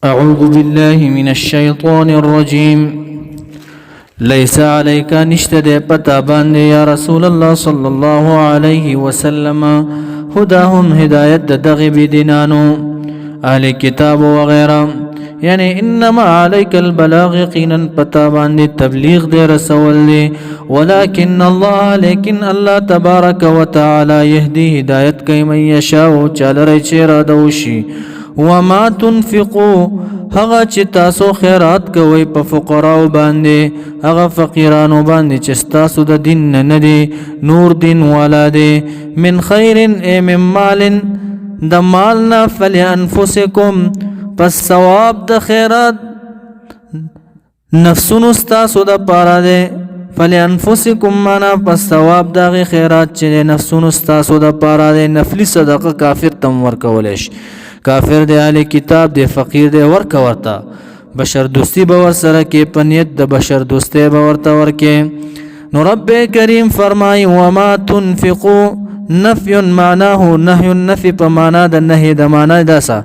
أعوذ بالله من الشيطان الرجيم ليس عليك نشتد پتابان يا رسول الله صلى الله عليه وسلم هداهم هداية دغب دينانو أهل كتاب وغيره يعني إنما عليك البلاغ يقينا پتابان دي تبلیغ دي رسول دي ولكن الله لكن الله تبارك وتعالى يهدي هداية كي من يشاء چال ريچه دوشي وما تنفقوا هغه چې تاسو خیرات کوئ په فقراو باندې هغه فقیرانو باندې چې تاسو د دین نه دي نور دین والا دي من خیر ای من مال د مالنا فلانفسکم پس ثواب د خیرات نفسونو تاسو د پاره دي فلانفسکم معنا پس ثواب د خیرات چې نفسونو تاسو د پاره دي نفلی صدقه کافر تم ورکولش کافر دی اهل کتاب دی فقیر دی ورکا ورتا بشر دوستی باور سره کې پنیت د بشر دوستی باور تا ورکه نو رب کریم فرمای وما تنفقوا نفي معناه نهي النفي په معنا د نهي د معنا داسا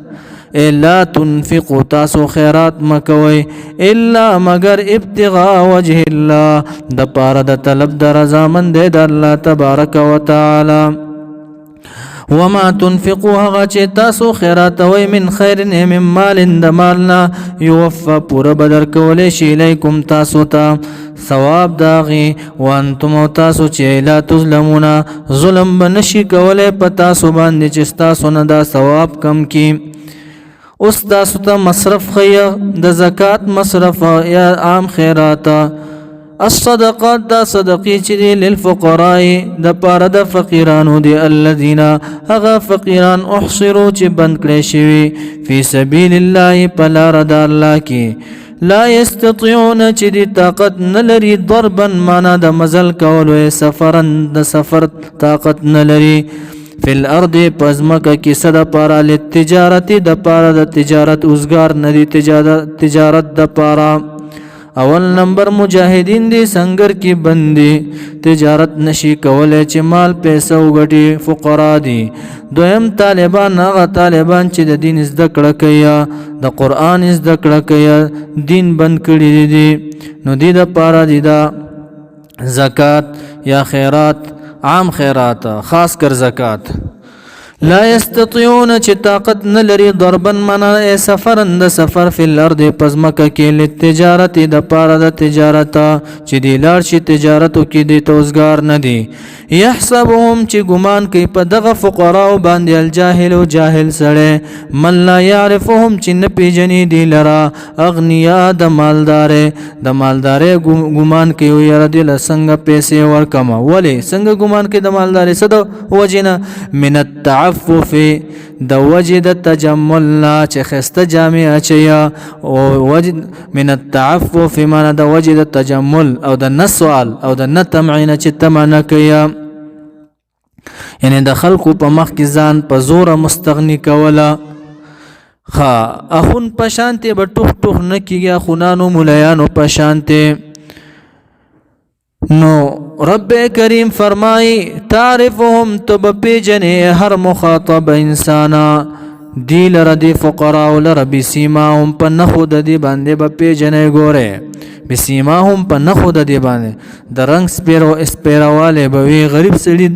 الا تنفقوا تاسو خیرات مکوي الا مگر ابتغاء وجه الله د پاره د طلب د رضا مند د الله تبارک وتعالى وما تنفقوا هغه چې تاسو خیرات وي من خیر من مال د مالنا يوفى پورا بدر کولې شي الیکم تاسو ته ثواب داغي وانتم تاسو چې لا تظلمون ظلم بنشي کولې پتا سو باندې چې تاسو نه دا ثواب کم کی اوس تاسو ته مصرف خیا د زکات مصرف یا عام خیرات الصدقات دا صدقی چې دی للفقراء د پاره د فقیرانو دی الذين هغه فقیران احصروا چې بند کړي شوی فی سبیل الله پلار د الله کې لا یستطيعون چې دی طاقت نلري ضربا معنا د مزل کولو سفرن د سفر طاقت نلري فی الارض پزمک کې صد پاره لتجارت د پاره د تجارت اوسګار ندی تجارت د پاره اول نمبر مجاهدین دی سنگر کی بندي تجارت نشي کولای چې مال پیسې وګټي فقرا دي دویم طالبان هغه طالبان چې د دین زده کړه کوي د قران زده کړه کوي دین بند کړی دي نو دې د پاره دي دا زکات یا خیرات عام خیرات خاص کر زکات لا يستطيعون چې طاقت نلري ضربا منا سفرن د سفر فی الارض پزمک کې لتجارت د پاره د تجارت چې دی لار شي تجارتو کې د توزګار نه دی يحسبهم چې ګمان کوي په دغه فقراو باندې الجاهل او جاهل سره من لا يعرفهم چې نه پیژني دی لرا اغنیا د مالدارې ګمان کوي یاره د څنګه پیسې ورکما ولی څنګه ګمان کوي د مالدارې صد وجنه من التعفف د وجد تجمل چې خسته جامع اچیا او وجد من التعفف معنا د وجد تجمل او د نسوال او د نتمعين چې تمنه کیا یعنی د خلقو په مخ کې ځان په زور مستغنی کوله خا اخون پشانته به ټوخ ټوخ نه کیږي خونانو مولایانو پشانته نو رب کریم فرمائی تعرفهم تب پیجنه هر مخاطب انسانا دی لردی فقراء لربی سیماهم پا نخود دی بانده با پیجنه گوره بسیماهم پا نخود دی بانده درنگ سپیرواله بوی غریب سلی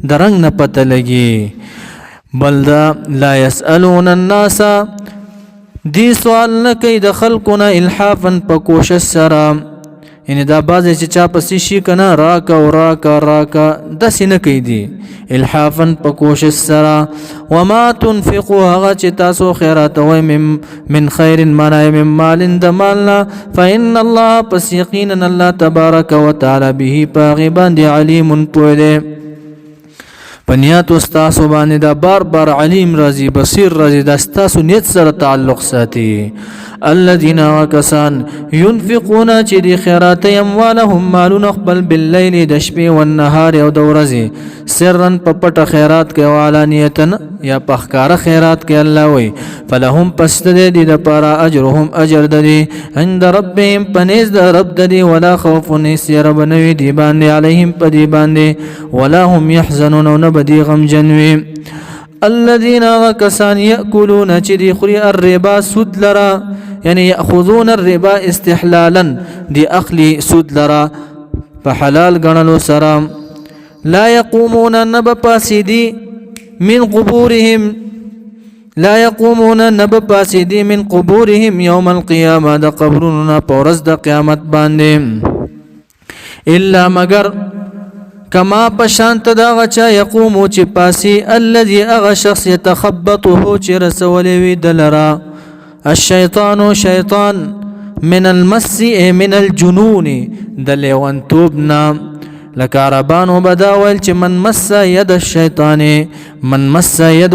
درنگ نپت لگی بلدا لا يسألون الناس دی سوال نکی د خلقنا الحافا پا کوشش سرام یعنی دا بعضی چې چا پسې شي کنه راکا داسې نه کوي دي الحافا په کوشش سره وما تنفقوا هغه چې تاسو خیرات وای من خیر معنا من مال د مالنا فإن الله پس یقینا الله تبارک وتعالى به پاغبان دی علیم پوهه پنیات استاسو باندې دا بار علیم رازی بصیر رازی دا استاسو نیت سره تعلق ساتي الذين وكسان ينفقون چې دی خیرات اموالهم مالون خپل بالليل د شپې او النهار او د ورځې سرن په پټه خیرات کوي او علانیتن یا په ښکارا خیرات کوي الله وي فلهم پس د دې د پاره اجرهم اجر د دې عند ربهم پنيز د رب د دې ولا خوف نسير بنوي دی باندې عليهم پدی باندې ولا هم يحزنون بدی غم جنوي الذين غكسان يأكلون چدي خري الربا سود لرا يعني يأخذون الربا استحلالا دي أخلي سود لرا فحلال غنلو سرام لا يقومون نبپاسدي من قبورهم لا يقومون نبپاسدي من قبورهم يوم القيامة دا قبرنا پورز دا قیامت باندې الا مگر کما پشانت دا غچا یقومو چی پاسی الذي اغا شخص يتخبطه چی رسولی وی دلرا الشیطان شیطان من المس من الجنون دلیوان توبنا لکاربانو بداول چی من مس ید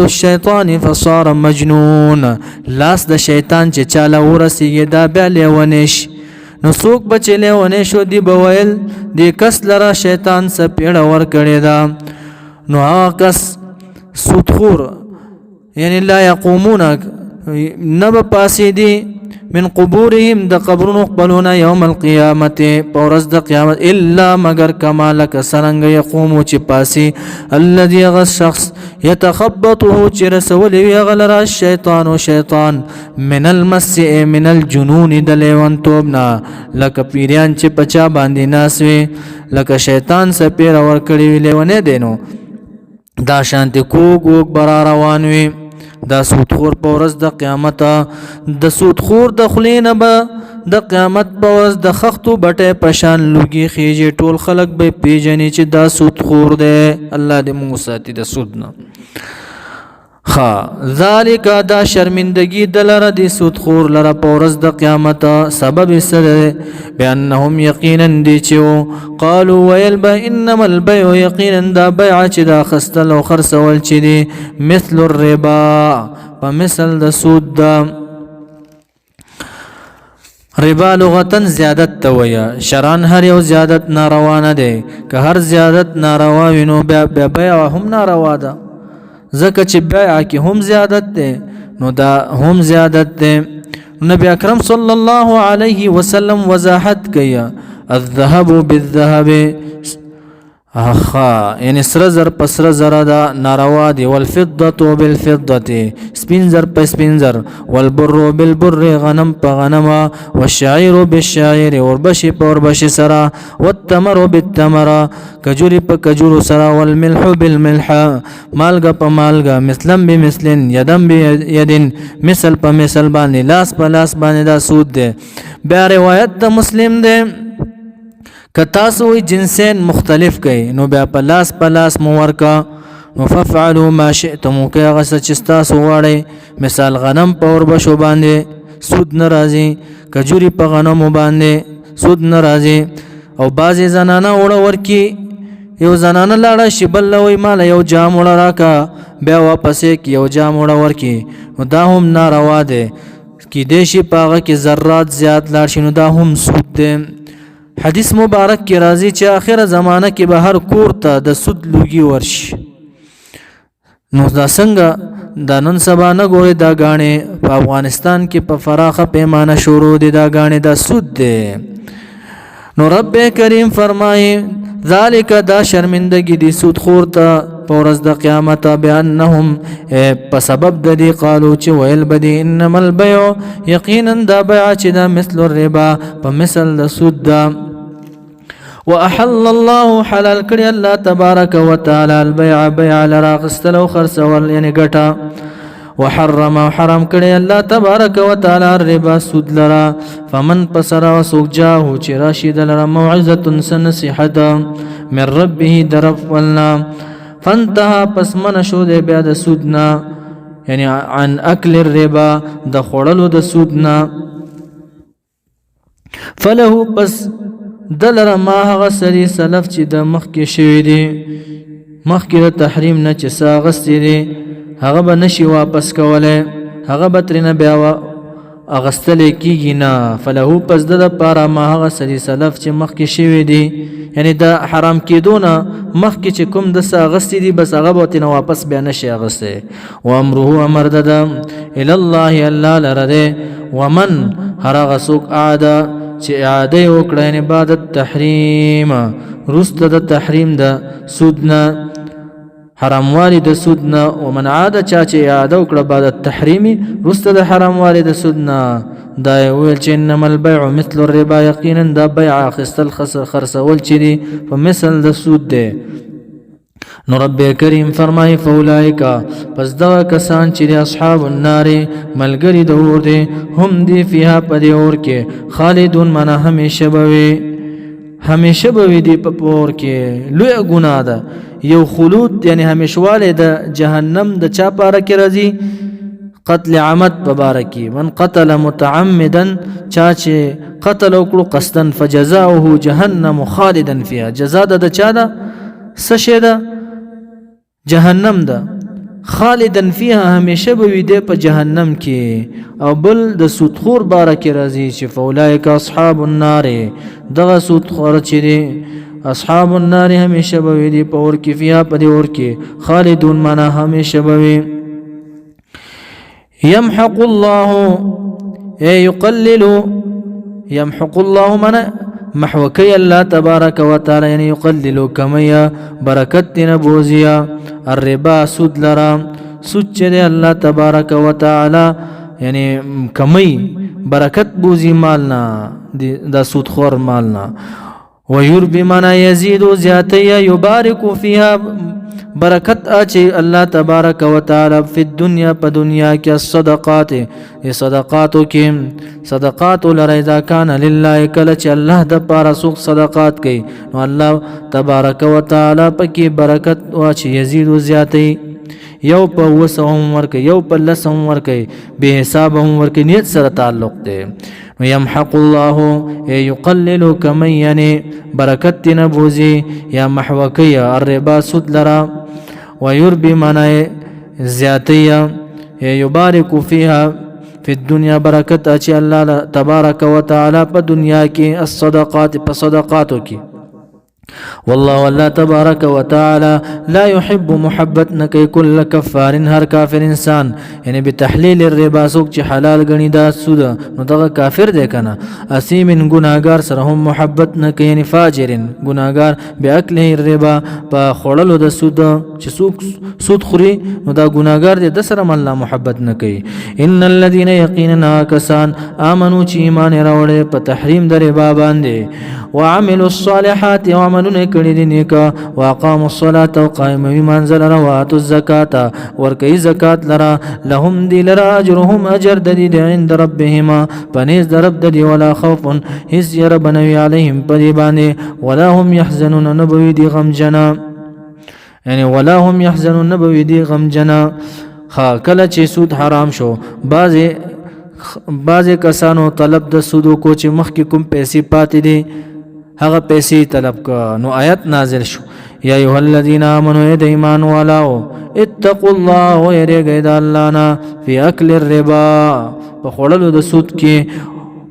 الشیطان فصار مجنون لاس دا شیطان چی چالا ورسی دا بیا لیوانش نو څوک به چې لیونی شو دی به ویل دی کس لره شیطان سپیړه ورکړې ده نو هغه کس سودخور یعنی لا یقومون نه به پاسېدي من قبورهم د قبرونو خپلونه یوم القیامت په ورځ د قیامت الا مگر کما لکه څرنګه یقومو چې پاسي الذي هغه شخص يتخبطه چې رسولی وي هغه لره الشیطان شیطان من المس من الجنون د لیونتوب نه لکه پیریان چې پچا باندې ناس وي لکه شیطان سپیره ورکړی وي لیونی دی نو دا شانتې کوږ وږ برا روان وي دا سودخور په ورځ د قیامت د سودخور د خلینه به د قیامت په ورځ د خختو بټې پشان لوګي خېږي ټول خلک به پیژني چې دا سودخور دی الله دې موږ ساتي د سود نه ذالک دا شرمندگی دلره دی سودخور لره په ورځ د قیامت سبب سره بانهم یقینا دی چې قالوا ويلبا انما البيع یقینا دا بیع چې دا خستل او خرڅول چې دی مثل الربا په مثل د سود دا ربا لغتن زیادت تویا شران هر یو زیادت ناروا نه دی که هر زیادت ناروا وینو بیع هم ناروا ده زکه چې بیع کې هم زیادت ده نو دا هم زیادت ده نبی اکرم صلی الله علیه وسلم وضاحت کیا الذهب بالذهب یعنی سره زر پسره زره دا ناروا دی والفضه بالفضه سپین زر په سپین زر والبر بالبر غنم په غنم والشعير بالشعير وربشي په وربشي سره والتمر بالتمر کجوري په کجورو سره والملح بالملح مالګه په مالګه مثلن بمثلن یدن بيدن مثل په مثل باندې لاس په لاس باندې دا سود دی بیا روایت د مسلم دی کتاسو جنسین مختلف کئی نو بیا پلاس مورکا نو ففعلوا ما شئتم که غس چستاسو غاڑی مثال غنم پاور بشو بانده سود نرازی کجوری پا غنمو بانده سود نرازی او بازی زنانا اوڑا ورکی یو زنانا لاړه شي بل لوي مال یو جام وړه راکا بیا واپس کی یو جام وړه ورکی نو دا هم ناروا ده کی دیشي پاغه کی ذرات زیات لاړ شي نو دا هم سود ده حدیث مبارک کی راضی چې آخر زمانہ کې به هر کور ته د سود لوګي ورشي نو دا څنګه دا نن سبا نه ګوري دا غاڼې په افغانستان کې په فراخه پیمانه شروع دي دا غاڼې دا سود دي نو رب کریم فرمایي ذالک دا شرمندگی دی سود خور ته پورز د قیامت بانهم په سبب د دی قالو چې ویل بدی انما البيع یقینا دا بیع چې دا مثل الربا په مثل د سود دا واحل الله حلال کړی الله تبارک وتعالى البيع بيع لراغستل او خرڅول یعنی ګټه وحرم حرام کړی الله تبارک وتعالى الربا سود لرا فمن پسر وسوق جاهو چې راشد لرا موعظه سنصيحت من ربه درفلنا فانتهى پس من شو دې بیا د سودنا یعنی عن اكل الربا د خړلو د سودنا فله پس دلر ما هغه سری سلف چې د مخ کې شوی دی مخ کې د تحریم نه چې ساغستې دی هغه به نشي واپس کوله هغه به ترنه بیا اغستل کیږي نه فله پس د لپاره ما هغه سری سلف چې مخ کې شوی دی یعنی دا حرام کېدونه مخ کې چې کوم د ساغستې دی بس هغه به ترنه واپس بیا نشي اغسته و امره امر د الى الله الله لرده ومن هر غسوک اعاده چې اعاده وکړه یعنی بعد التحریم رست د تحریم د سودنا حراموالی د سود نه. ومن عاد چا چې اعاده وکړه بعد التحریم وروسته د حراموالی د سود نه، دا یې وویل چې انما البیع مثل الربا، یقینا دا بیع اخیستل خرڅول چې دي په مثل د سود دی. نو رب کریم فرمای فاولئک پس دغه کسان چې اصحاب النار ملګری د اور دي، هم دی فیها په دې اور کې خالدون معنا همیشه به دی په اور کې. لوی ګناه ده یو خلود یعنی همیشواله د جهنم د چا پاره کې راځي؟ قتل عمد په باره کې. من قتل متعمدا چا چې قتل وکړو قصدا فجزاؤه جهنم خالدا فيها، جزا د چا ده؟ څه شی ده؟ جهنم ده. خالدا فيها همیشه به وي دی په جهنم کې. او بل د سودخور باره کې راځي چې فاولئک اصحاب النار، دغه سودخور چې دی اصحاب النار همیشه به وي دی په اور کې، فيها په دې اور کې خالدون معنا همیشه به وي. يمحق الله يقلل، يمحق الله معنا محوكي الله تبارك وتعالى يعني يقلل كميا بركت نبوزيا الربا سود لرا سود چه الله تبارك وتعالى يعني كمي بركت بوزي مالنا دا سود خور مالنا. ويربي منا يزيد زياتيا يبارك فيها برکت اچي الله تبارک وتعالى في الدنيا په دنیا کې الصدقات صدقاتو کې صدقات لرا کان لله کله چې الله د پاره سوق صدقات کوي نو الله تبارک وتعالى پکې برکت واچي يزيد زیاتي. یو په وسهم ورکي یو په لسهم ورکي به حساب هم ورکي نیت سره تعلق دی. يمحق الله يقلل كمن يعني بركت نبوزي يا محوكي الربا سود لرا. ويربي منا زياتية يبارك فيها في الدنيا بركت اچي الله تبارك وتعالى په دنیا کې الصدقات په صدقاتو کې. والله الله تبارك وتعالى لا يحب محبت نكي كل كفار هر كافر انسان يعني بتحليل الربا سوق چې حلال غني دا سود نو دغه کافر دی کنه. اسیم ګناګار سره هم محبت نکي يعني فاجر ګناګار باكله الربا په خړلو د سود چې سود خوري نو دا ګناګار دی د سره الله محبت نکي. ان الذين يقيننا كسان امنوا چې ایمان راوړل په تحریم د ربا باندې وعملوا الصالحات وعملوا کړي دي نیکه واقاموا الصلاه وقائموا منزل روات الزکات ورکي زکات لرا لهم دي لرا اجرهم اجر د عند ربهم پنيز د رب د ولا خوف هز ير بنوي عليهم پدي باندې ولا هم يحزنون نبوي دي غم جنا يعني ولا هم يحزنون نبوي دي غم جنا. خا کله چې سود حرام شو بعض کسانو طلب د سودو کو چې مخکې کوم پیسې پاتې دي هغه پیسې طلب کا نو آیت نازل شو یا ایها الذين امنوا د ایمان والو اتقوا الله ويرجى الله نا في اكل الربا په خړلو د سود کې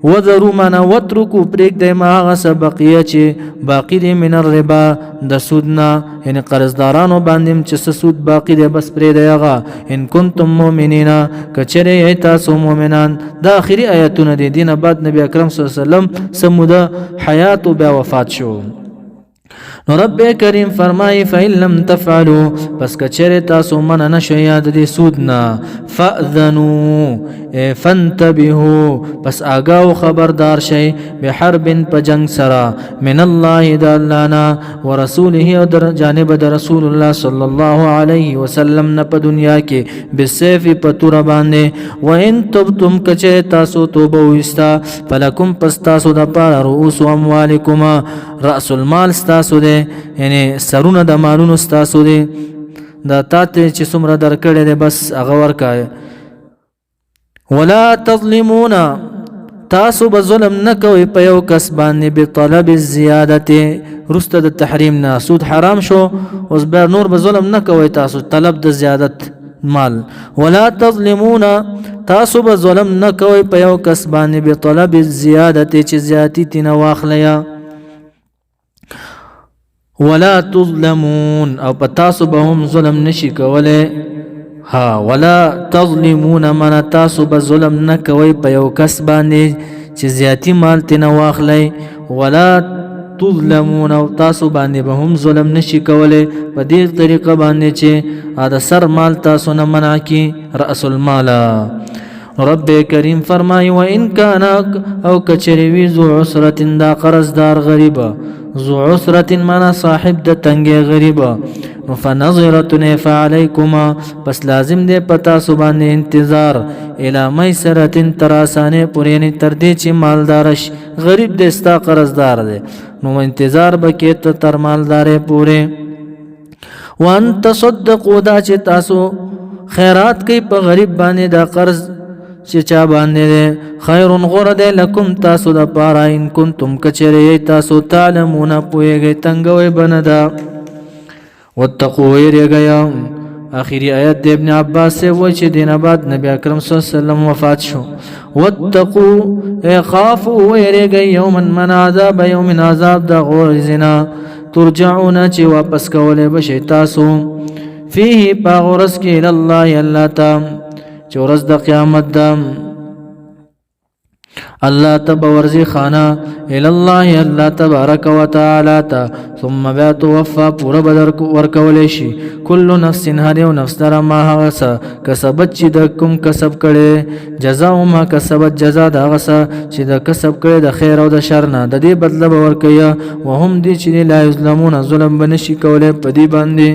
وذروا من وتركوا پریک د ما سبقيه چې باقی دي من الربا د سودنا یعنی قرضدارانو باندې چې سود باقی دي بس پرې دیغه ان کنتم مؤمنین کچره تاسو مؤمنان. د اخري آیاتونه دي دینه بعد نبی اکرم صلی الله علیه وسلم سموده حیات او بیا وفات شو. نو رب کریم فرمای فإن لم تفعلوا پس کچره تاسو من نشو یاد دي سودنا فاذنوا فانتبهوا پس آگاو خبردار شي بحرب پجنگ سرا من الله د الله نا ورسوله او در جانب د رسول الله صلی الله علیه وسلم نه په دنیا کې بالسيف پتور باندې. وان تبتم کچره تاسو توبه وستا فلکم پس تاسو د پاره رؤوس اموالکم راس المال تاسو ده یعنی سرونه د مالونو تاسو ده دا تاته چې څومره درکړې ده بس هغه ورکای. ولا تظلمون تاسو به ظلم نکوي په یو کس باندې بطلب الزیادته رسته د تحریم نه سود حرام شو اوس به نور به ظلم نکوي تاسو طلب د زیادت مال. ولا تظلمون تاسو به ظلم نکوي په یو کس باندې بطلب الزیادته چې زیاتی تنه واخلیا. ولا تظلمون او پتاسو به هم ظلم نشي کوله. ها ولا تظلمون من تاسو به ظلم نکوي په یو کس باندې چې زیاتی مال تنه واخلي. ولا تظلمون او تاسو باندې به هم ظلم نشي کوله په دې طریقه باندې چې دا سر مال تاسو نه منع کی رأس المال. رب کریم فرمای و ان کان او کچریوی ذو عسرت دا قرضدار غریبا ذو عسرت منا صاحب د تنگې غریبا فنظرة فعليكما پس لازم دے پتا سبحانه انتظار الى میسرت تراسانه پورینی تردی چی مالدارش غریب دستا قرضدار دے نو انتظار بکیت تر مالدار پورے. وان تصدقوا دا چی تاسو خیرات کی پا غریب باندې دا قرض چې چا باندې ده خیر غرد لکم تاسو د پارا ان کنتم کچری تاسو تعلمون پویږئ تنگوي بندا. واتقوا ويرګیا اخری آیت د ابن عباس سے و چې دین بعد نبی اکرم صلی الله علیه وسلم وفات شو. واتقوا خافوا ويرګی یوما من عذاب یوم عذاب د غور زنا ترجعون چې واپس کولې بشي تاسو فيه باغرس کې الله الله تا چورز د قیامت دا الله تب ورزی خانا الالله الله تبارک و تعالی تا ثم بیا توفا پورا بدر ورکولیشی کل نفس هر یو نفس در ما هغسا کسبت چی د کم کسب کړي جزاء ما کسبت جزا د هغسا چې د کسب کړي د خیر او د شر نه د دې بدله ورکیا وهم دي چې لا یظلمون ظلم بنشي کوله په دې باندې.